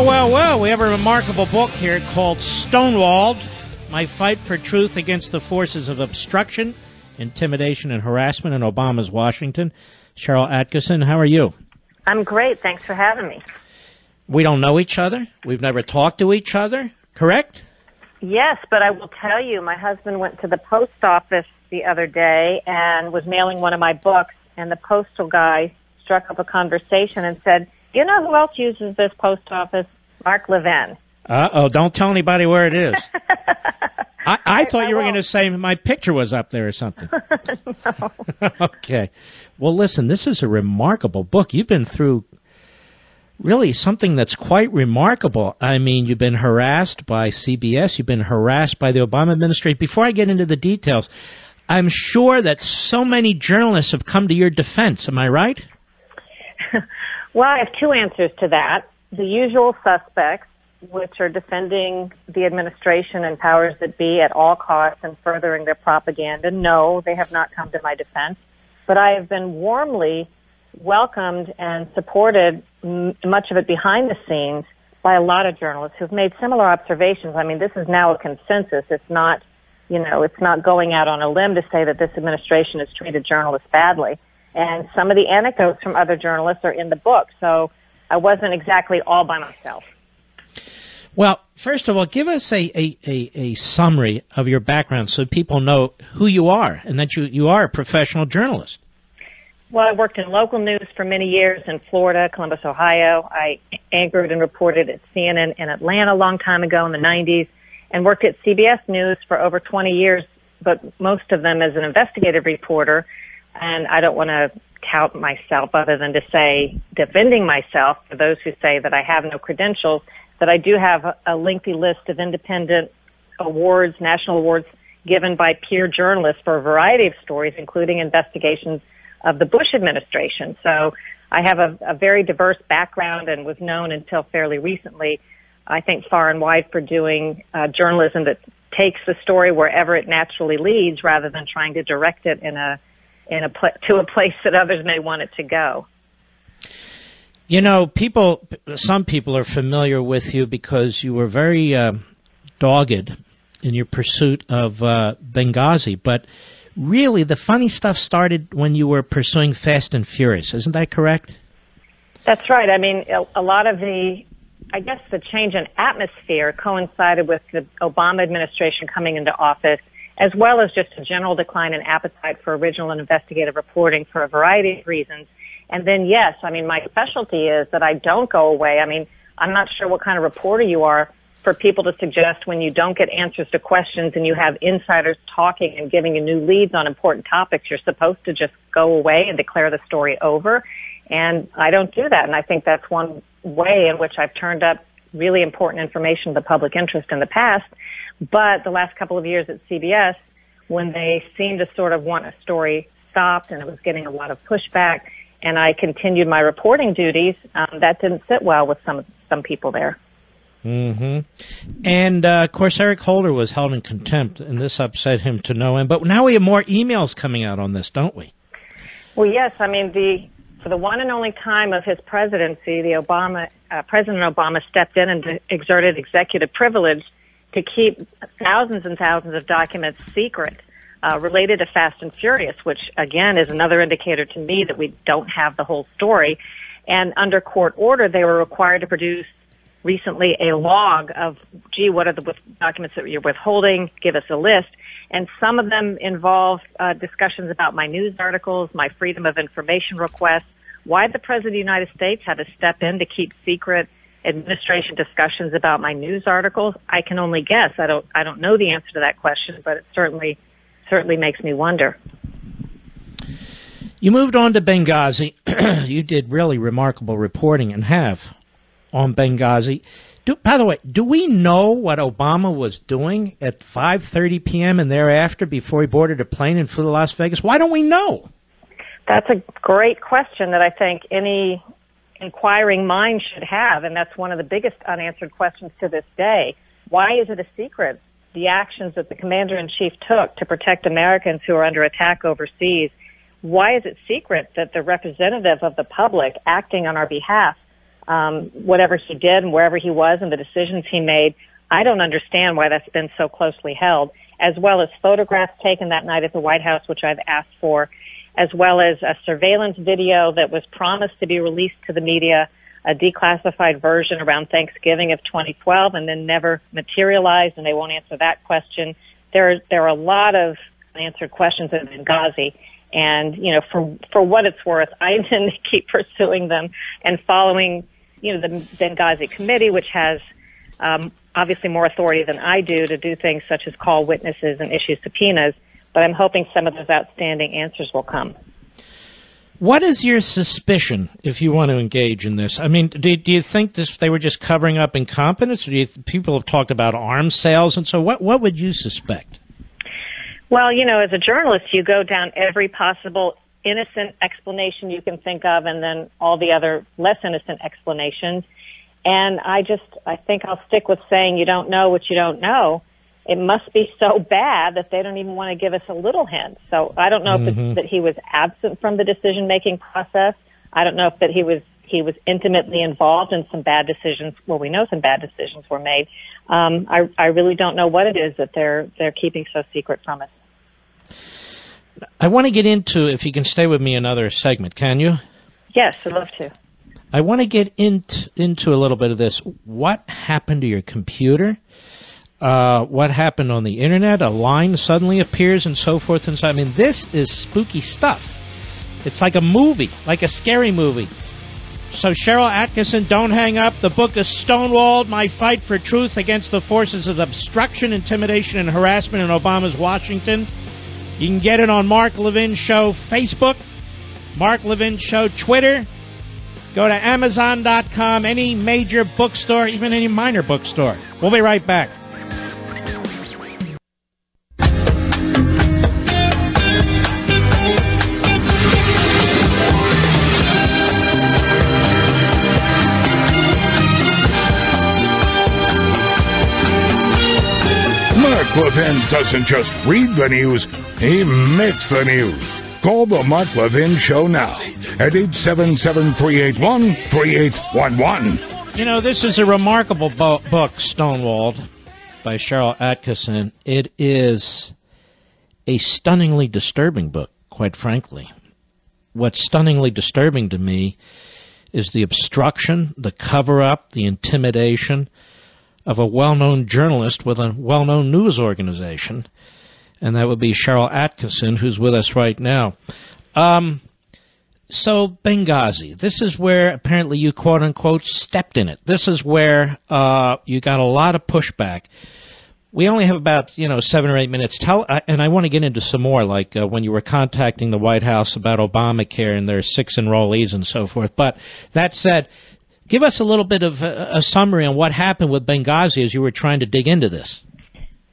Well, we have a remarkable book here called Stonewalled, My Fight for Truth Against the Forces of Obstruction, Intimidation, and Harassment in Obama's Washington. Sharyl Attkisson, how are you? I'm great. Thanks for having me. We don't know each other. We've never talked to each other, correct? Yes, but I will tell you, my husband went to the post office the other day and was mailing one of my books, and the postal guy struck up a conversation and said, "You know who else uses this post office? Mark Levin." Uh-oh, don't tell anybody where it is. I thought you were going to say my picture was up there or something. No. Okay. Well, listen, this is a remarkable book. You've been through really something that's quite remarkable. I mean, you've been harassed by CBS. You've been harassed by the Obama administration. Before I get into the details, I'm sure that so many journalists have come to your defense. Am I right? Well, I have two answers to that. The usual suspects, which are defending the administration and powers that be at all costs and furthering their propaganda. No, they have not come to my defense. But I have been warmly welcomed and supported, much of it behind the scenes, by a lot of journalists who've made similar observations. I mean, this is now a consensus. It's not, it's not going out on a limb to say that this administration has treated journalists badly. And some of the anecdotes from other journalists are in the book, so I wasn't exactly all by myself. Well, first of all, give us a summary of your background so people know who you are and that you are a professional journalist. Well, I worked in local news for many years in Florida, Columbus, Ohio. I anchored and reported at CNN in Atlanta a long time ago in the 90s and worked at CBS News for over 20 years, but most of them as an investigative reporter. And I don't want to tout myself other than to say, defending myself for those who say that I have no credentials, that I do have a lengthy list of independent awards, national awards given by peer journalists for a variety of stories, including investigations of the Bush administration. So I have a very diverse background and was known until fairly recently, I think, far and wide for doing journalism that takes the story wherever it naturally leads rather than trying to direct it to a place that others may want it to go. You know, some people are familiar with you because you were very dogged in your pursuit of Benghazi, but really the funny stuff started when you were pursuing Fast and Furious. Isn't that correct? That's right. I mean, a lot of the change in atmosphere coincided with the Obama administration coming into office, as well as just a general decline in appetite for original and investigative reporting for a variety of reasons. And then, yes, I mean, my specialty is that I don't go away. I mean, I'm not sure what kind of reporter you are for people to suggest when you don't get answers to questions and you have insiders talking and giving you new leads on important topics, you're supposed to just go away and declare the story over. And I don't do that. And I think that's one way in which I've turned up really important information of the public interest in the past. But the last couple of years at CBS, when they seemed to sort of want a story stopped and it was getting a lot of pushback, and I continued my reporting duties, that didn't sit well with some people there. Mm-hmm. And, of course, Eric Holder was held in contempt, and this upset him to no end. But now we have more emails coming out on this, don't we? Well, yes. I mean, for the one and only time of his presidency, President Obama stepped in and exerted executive privilege to keep thousands and thousands of documents secret related to Fast and Furious, which, again, is another indicator to me that we don't have the whole story. And under court order, they were required to produce recently a log of, what are the documents that you're withholding? Give us a list. And some of them involve discussions about my news articles, my freedom of information requests, why the President of the United States had to step in to keep secret administration discussions about my news articles. I can only guess. I don't know the answer to that question, but it certainly makes me wonder. You moved on to Benghazi. You did really remarkable reporting and have on Benghazi. By the way, do we know what Obama was doing at 5:30 p.m. and thereafter before he boarded a plane and flew to Las Vegas? Why don't we know? That's a great question that I think any inquiring mind should have, and that's one of the biggest unanswered questions to this day. Why is it a secret? The actions that the commander-in-chief took to protect Americans who are under attack overseas, why is it secret that the representative of the public acting on our behalf whatever he did and wherever he was and the decisions he made. I don't understand why that's been so closely held, as well as photographs taken that night at the White House, which I've asked for, as well as a surveillance video that was promised to be released to the media, a declassified version around Thanksgiving of 2012, and then never materialized, and they won't answer that question. There are a lot of unanswered questions in Benghazi, and, you know, for what it's worth, I intend to keep pursuing them and following, you know, the Benghazi committee, which has obviously more authority than I do things such as call witnesses and issue subpoenas, but I'm hoping some of those outstanding answers will come. What is your suspicion, if you want to engage in this? I mean, do you think they were just covering up incompetence, or people have talked about arms sales, and so what would you suspect? Well, you know, as a journalist, you go down every possible innocent explanation you can think of, and then all the other less innocent explanations. And I think I'll stick with saying you don't know what you don't know. It must be so bad that they don't even want to give us a little hint. So I don't know if it's that he was absent from the decision-making process. I don't know if that he was intimately involved in some bad decisions. Well, we know some bad decisions were made. I really don't know what it is that they're keeping so secret from us. I want to get into, if you can stay with me another segment, can you? Yes, I'd love to. I want to get into a little bit of this. What happened to your computer? What happened on the Internet? A line suddenly appears and so forth and so on. I mean, this is spooky stuff. It's like a movie, like a scary movie. So, Sharyl Attkisson, don't hang up. The book is Stonewalled, My Fight for Truth Against the Forces of Obstruction, Intimidation, and Harassment in Obama's Washington. You can get it on Mark Levin Show Facebook, Mark Levin Show Twitter. Go to Amazon.com, any major bookstore, even any minor bookstore. We'll be right back. Mark Levin doesn't just read the news, he makes the news. Call the Mark Levin Show now at 877-381-3811. You know, this is a remarkable book, Stonewalled, by Sharyl Attkisson. It is a stunningly disturbing book, quite frankly. What's stunningly disturbing to me is the obstruction, the cover-up, the intimidation of a well-known journalist with a well-known news organization, and that would be Sharyl Attkisson, who's with us right now. So Benghazi, this is where apparently you quote-unquote stepped in it. This is where you got a lot of pushback. We only have about 7 or 8 minutes. And I want to get into some more, like when you were contacting the White House about Obamacare and their 6 enrollees and so forth. But that said, give us a little bit of a summary on what happened with Benghazi as you were trying to dig into this.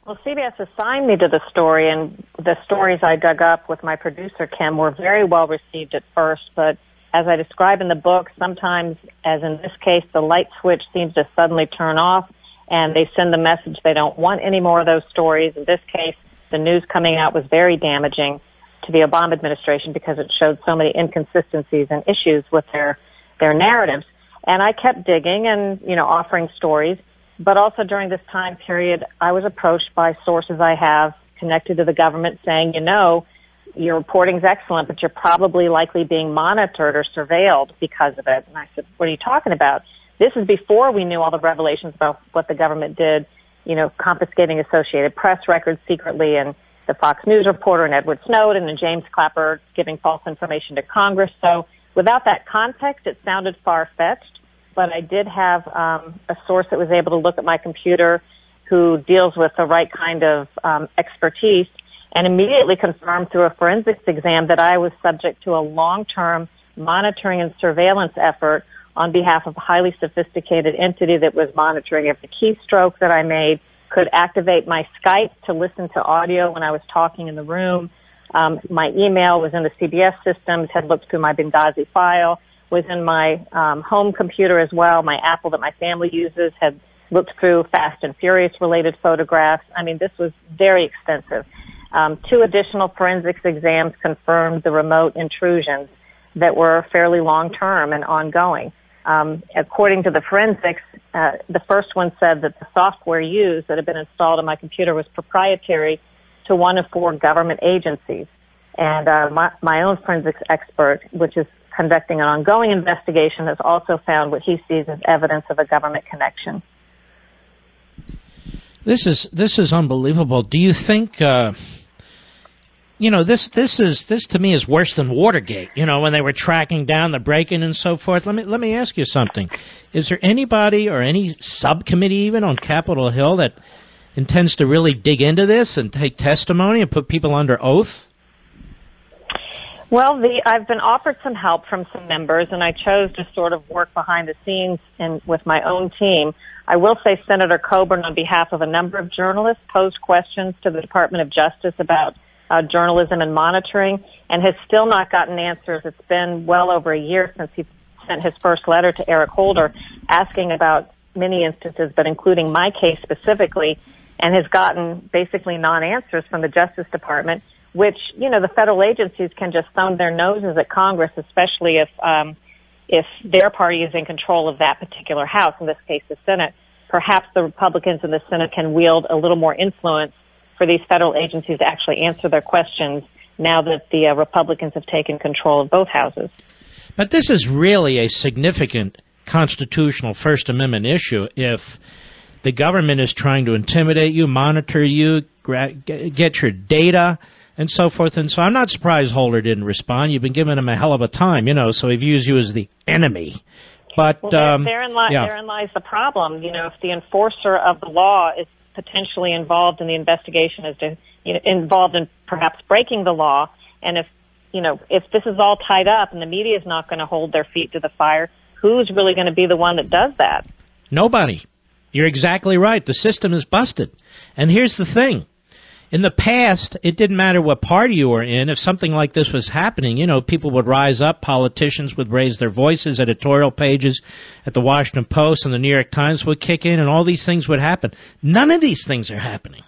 Well, CBS assigned me to the story, and the stories I dug up with my producer, Kim, were very well received at first. But as I describe in the book, sometimes, as in this case, the light switch seems to suddenly turn off, and they send the message they don't want any more of those stories. In this case, the news coming out was very damaging to the Obama administration because it showed so many inconsistencies and issues with their narratives. And I kept digging and, offering stories. But also during this time period, I was approached by sources I have connected to the government saying, your reporting's excellent, but you're probably likely being monitored or surveilled because of it. And I said, what are you talking about? This is before we knew all the revelations about what the government did, confiscating Associated Press records secretly, and the Fox News reporter and Edward Snowden and James Clapper giving false information to Congress. So without that context, it sounded far-fetched. But I did have a source that was able to look at my computer who deals with the right kind of expertise and immediately confirmed through a forensics exam that I was subject to a long-term monitoring and surveillance effort on behalf of a highly sophisticated entity that was monitoring every keystroke that I made, could activate my Skype to listen to audio when I was talking in the room. My email was in the CBS systems, had looked through my Benghazi file, was in my home computer as well. My Apple that my family uses had looked through Fast and Furious related photographs. I mean, this was very extensive. 2 additional forensics exams confirmed the remote intrusions that were fairly long-term and ongoing. According to the forensics, the first one said that the software used that had been installed on my computer was proprietary to one of 4 government agencies. And my own forensics expert, which is conducting an ongoing investigation, has also found what he sees as evidence of a government connection. This is unbelievable. Do you think this to me is worse than Watergate, when they were tracking down the break-in and so forth. Let me ask you something. Is there anybody or any subcommittee even on Capitol Hill that intends to really dig into this and take testimony and put people under oath? Well, I've been offered some help from some members, and I chose to sort of work behind the scenes with my own team. I will say Senator Coburn, on behalf of a number of journalists, posed questions to the Department of Justice about journalism and monitoring, and has still not gotten answers. It's been well over a year since he sent his first letter to Eric Holder asking about many instances, but including my case specifically, and has gotten basically non-answers from the Justice Department, which, the federal agencies can just thumb their noses at Congress, especially if their party is in control of that particular House, in this case the Senate. Perhaps the Republicans in the Senate can wield a little more influence for these federal agencies to actually answer their questions now that the Republicans have taken control of both houses. But this is really a significant constitutional First Amendment issue if the government is trying to intimidate you, monitor you, get your data, and so forth. And so I'm not surprised Holder didn't respond. You've been giving him a hell of a time, so he views you as the enemy. But therein lies the problem. If the enforcer of the law is potentially involved in the investigation, involved in perhaps breaking the law, and if this is all tied up and the media is not going to hold their feet to the fire, who's really going to be the one that does that? Nobody. You're exactly right. The system is busted. And here's the thing. In the past, it didn't matter what party you were in. If something like this was happening, people would rise up, politicians would raise their voices, editorial pages at the Washington Post and the New York Times would kick in, and all these things would happen. None of these things are happening.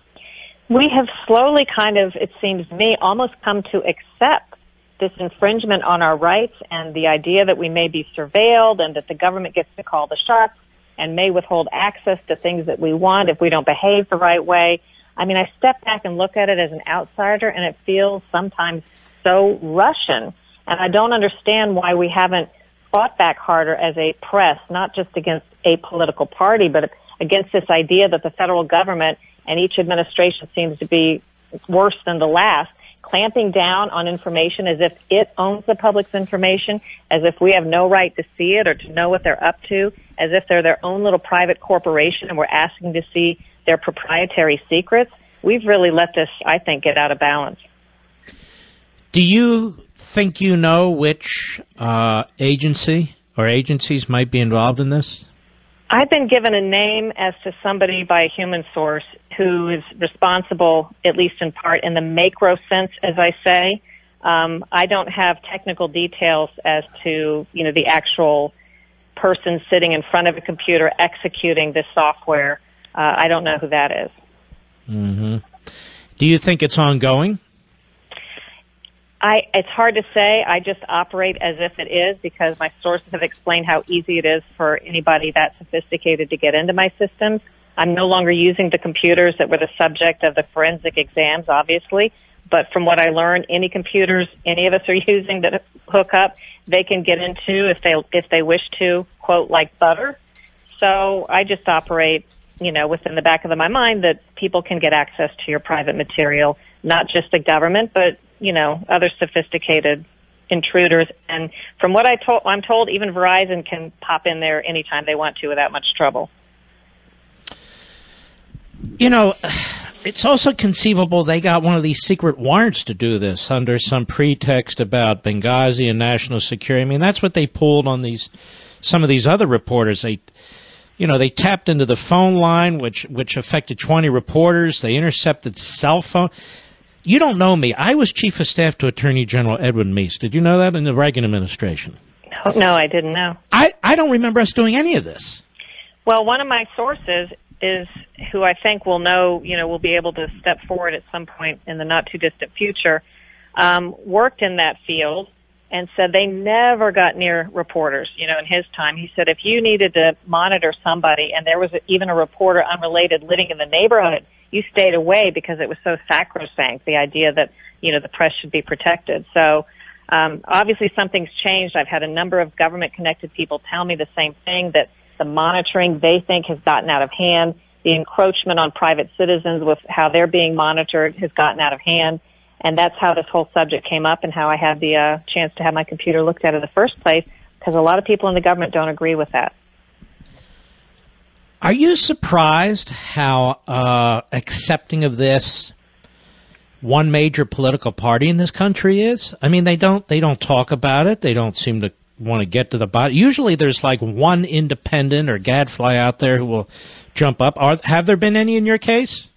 We have slowly it seems to me, almost come to accept this infringement on our rights and the idea that we may be surveilled and that the government gets to call the shots and may withhold access to things that we want if we don't behave the right way. I mean, I step back and look at it as an outsider, and it feels sometimes so Russian. And I don't understand why we haven't fought back harder as a press, not just against a political party, but against this idea that the federal government and each administration seems to be worse than the last, clamping down on information as if it owns the public's information, as if we have no right to see it or to know what they're up to, as if they're their own little private corporation and we're asking to see their proprietary secrets. We've really let this, I think, get out of balance. Do you think you know which agency or agencies might be involved in this? I've been given a name as to somebody by a human source who is responsible, at least in part, in the macro sense, as I say. I don't have technical details as to, the actual person sitting in front of a computer executing this software. I don't know who that is. Mm-hmm. Do you think it's ongoing? It's hard to say. I just operate as if it is because my sources have explained how easy it is for anybody that sophisticated to get into my systems. I'm no longer using the computers that were the subject of the forensic exams, obviously. But from what I learned, any computers any of us are using that hook up, they can get into if they wish to, quote, like butter. So I just operate, within the back of my mind that people can get access to your private material, not just the government, but, other sophisticated intruders. And from what I'm told, even Verizon can pop in there anytime they want to without much trouble. It's also conceivable they got one of these secret warrants to do this under some pretext about Benghazi and national security. I mean, that's what they pulled on some of these other reporters. They tapped into the phone line, which affected 20 reporters. They intercepted cell phone. You don't know me. I was chief of staff to Attorney General Edwin Meese. Did you know that in the Reagan administration? No, I didn't know. I don't remember us doing any of this. Well, one of my sources is who I think will know, will be able to step forward at some point in the not too distant future, worked in that field and said they never got near reporters. In his time, he said if you needed to monitor somebody and there was even a reporter unrelated living in the neighborhood, you stayed away because it was so sacrosanct, the idea that, the press should be protected. So obviously something's changed. I've had a number of government-connected people tell me the same thing, that the monitoring they think has gotten out of hand. The encroachment on private citizens with how they're being monitored has gotten out of hand. And that's how this whole subject came up and how I had the chance to have my computer looked at in the first place, because a lot of people in the government don't agree with that. Are you surprised how accepting of this one major political party in this country is? I mean, they don't talk about it. They don't seem to want to get to the bottom. Usually there's like one independent or gadfly out there who will jump up. Have there been any in your case?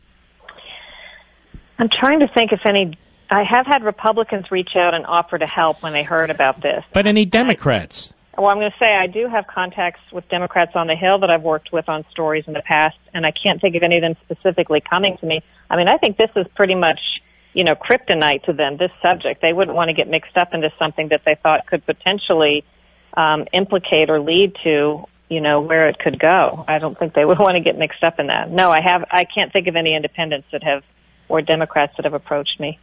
I'm trying to think if any. I have had Republicans reach out and offer to help when they heard about this. But any Democrats? I'm going to say I do have contacts with Democrats on the Hill that I've worked with on stories in the past, and I can't think of any of them specifically coming to me. I mean, I think this is pretty much, kryptonite to them, this subject. They wouldn't want to get mixed up into something that they thought could potentially implicate or lead to, where it could go. I don't think they would want to get mixed up in that. No, I can't think of any independents or Democrats that have approached me.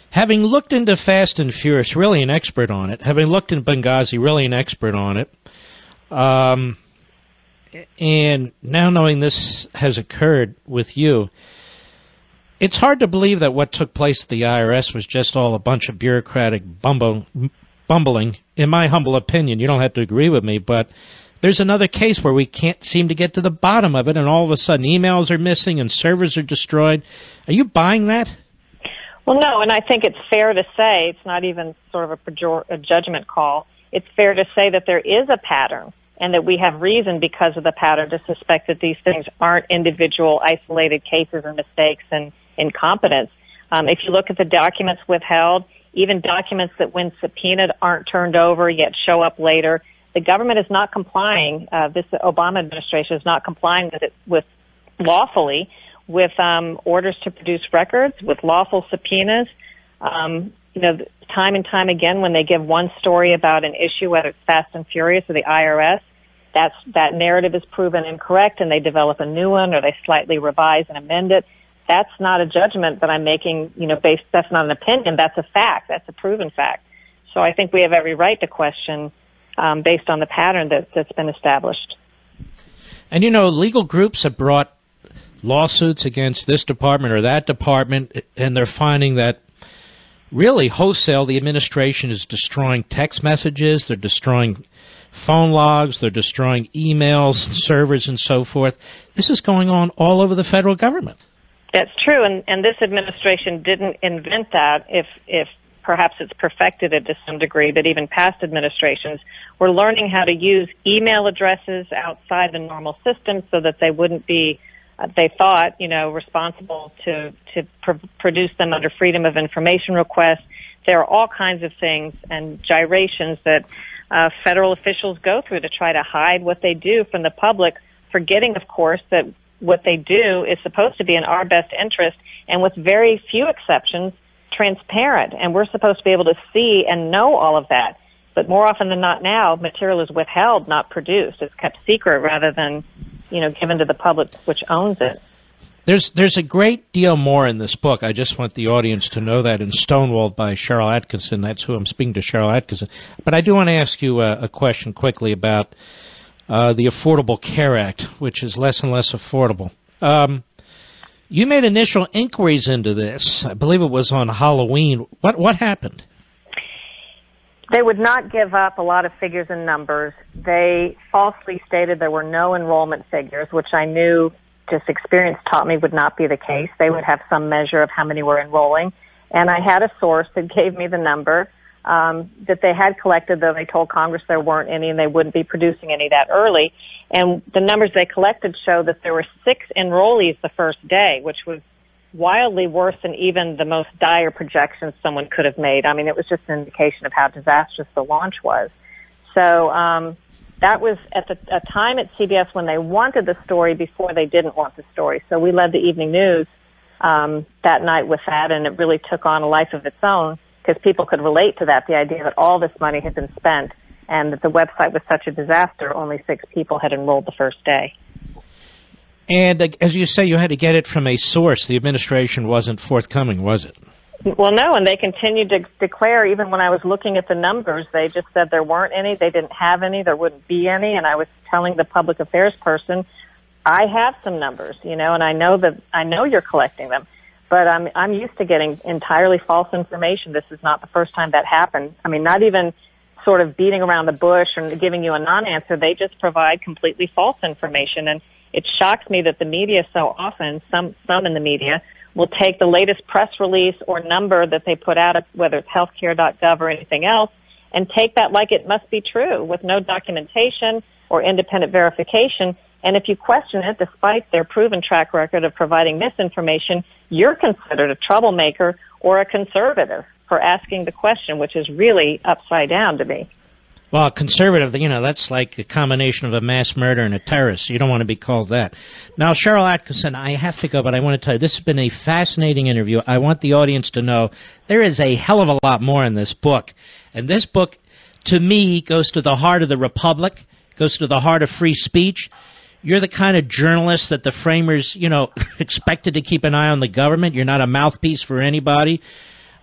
Having looked into Fast and Furious, really an expert on it. Having looked in Benghazi, really an expert on it. And now knowing this has occurred with you, it's hard to believe that what took place at the IRS was just all a bunch of bureaucratic bumbling. In my humble opinion, you don't have to agree with me, but there's another case where we can't seem to get to the bottom of it, and all of a sudden emails are missing and servers are destroyed. Are you buying that? Well, no, and I think it's fair to say, it's not even sort of a judgment call, it's fair to say that there is a pattern and that we have reason because of the pattern to suspect that these things aren't individual isolated cases and mistakes and incompetence. If you look at the documents withheld, even documents that when subpoenaed aren't turned over yet show up later, the government is not complying, the Obama administration is not complying with lawfully with orders to produce records, with lawful subpoenas. Time and time again, when they give one story about an issue, whether it's Fast and Furious or the IRS, that narrative is proven incorrect, and they develop a new one, or they slightly revise and amend it. That's not a judgment that I'm making, that's not an opinion. That's a fact. That's a proven fact. So I think we have every right to question based on the pattern that's been established. And, legal groups have brought lawsuits against this department or that department, and they're finding that really wholesale the administration is destroying text messages, they're destroying phone logs, they're destroying emails, servers, and so forth. This is going on all over the federal government. That's true, and this administration didn't invent that. If perhaps it's perfected it to some degree, but even past administrations were learning how to use email addresses outside the normal system so that they wouldn't be, they thought, responsible to produce them under Freedom of Information requests. There are all kinds of things and gyrations that federal officials go through to try to hide what they do from the public, forgetting, of course, that what they do is supposed to be in our best interest and, with very few exceptions, transparent. And we're supposed to be able to see and know all of that. But more often than not now, material is withheld, not produced. It's kept secret rather than, given to the public, which owns it. There's a great deal more in this book. I just want the audience to know that in Stonewalled by Sharyl Attkisson. That's who I'm speaking to, Sharyl Attkisson. But I do want to ask you a question quickly about the Affordable Care Act, which is less and less affordable. You made initial inquiries into this. I believe it was on Halloween. What happened? They would not give up a lot of figures and numbers. They falsely stated there were no enrollment figures, which I knew, just experience taught me, would not be the case. They would have some measure of how many were enrolling. And I had a source that gave me the number that they had collected, though they told Congress there weren't any and they wouldn't be producing any that early. And the numbers they collected show that there were 6 enrollees the first day, which was wildly worse than even the most dire projections someone could have made. I mean, it was just an indication of how disastrous the launch was. So that was at a time at CBS when they wanted the story before they didn't want the story. So we led the evening news that night with that, and it really took on a life of its own. because people could relate to that, the idea that all this money had been spent and that the website was such a disaster, only 6 people had enrolled the first day. And as you say, you had to get it from a source. The administration wasn't forthcoming, was it? Well, no, and they continued to declare, even when I was looking at the numbers, they just said there weren't any, they didn't have any, there wouldn't be any, and I was telling the public affairs person, I have some numbers, and I know you're collecting them, but I'm used to getting entirely false information. This is not the first time that happened. I mean, not even sort of beating around the bush and giving you a non-answer. They just provide completely false information, and it shocks me that the media so often, some in the media, will take the latest press release or number that they put out, whether it's healthcare.gov or anything else, and take that like it must be true with no documentation or independent verification. And if you question it, despite their proven track record of providing misinformation, you're considered a troublemaker or a conservative for asking the question, which is really upside down to me. Well, conservative, that's like a combination of a mass murderer and a terrorist. You don't want to be called that. Now, Sharyl Attkisson, I have to go, but I want to tell you, this has been a fascinating interview. I want the audience to know there is a hell of a lot more in this book. And this book, to me, goes to the heart of the republic, goes to the heart of free speech. You're the kind of journalist that the framers, expected to keep an eye on the government. You're not a mouthpiece for anybody.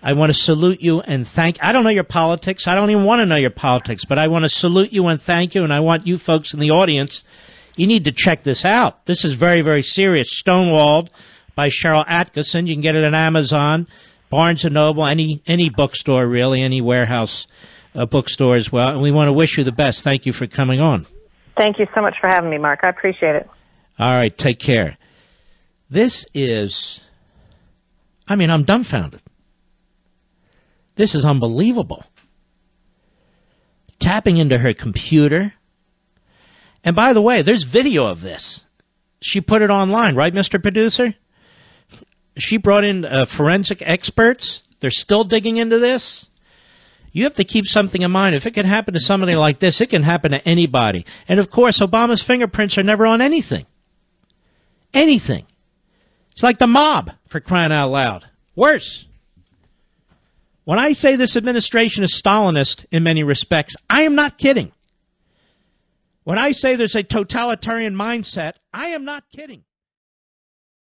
I want to salute you and I don't know your politics. I don't even want to know your politics, but I want to salute you and thank you, and I want you folks in the audience, you need to check this out. This is very, very serious. Stonewalled by Sharyl Attkisson. You can get it on Amazon, Barnes & Noble, any bookstore, really, any warehouse bookstore as well. And we want to wish you the best. Thank you for coming on. Thank you so much for having me, Mark. I appreciate it. All right, take care. I'm dumbfounded. This is unbelievable. Tapping into her computer. And by the way, there's video of this. She put it online, right, Mr. Producer? She brought in forensic experts. They're still digging into this. You have to keep something in mind. If it can happen to somebody like this, it can happen to anybody. And, of course, Obama's fingerprints are never on anything. Anything. It's like the mob, for crying out loud. Worse. When I say this administration is Stalinist in many respects, I am not kidding. When I say there's a totalitarian mindset, I am not kidding.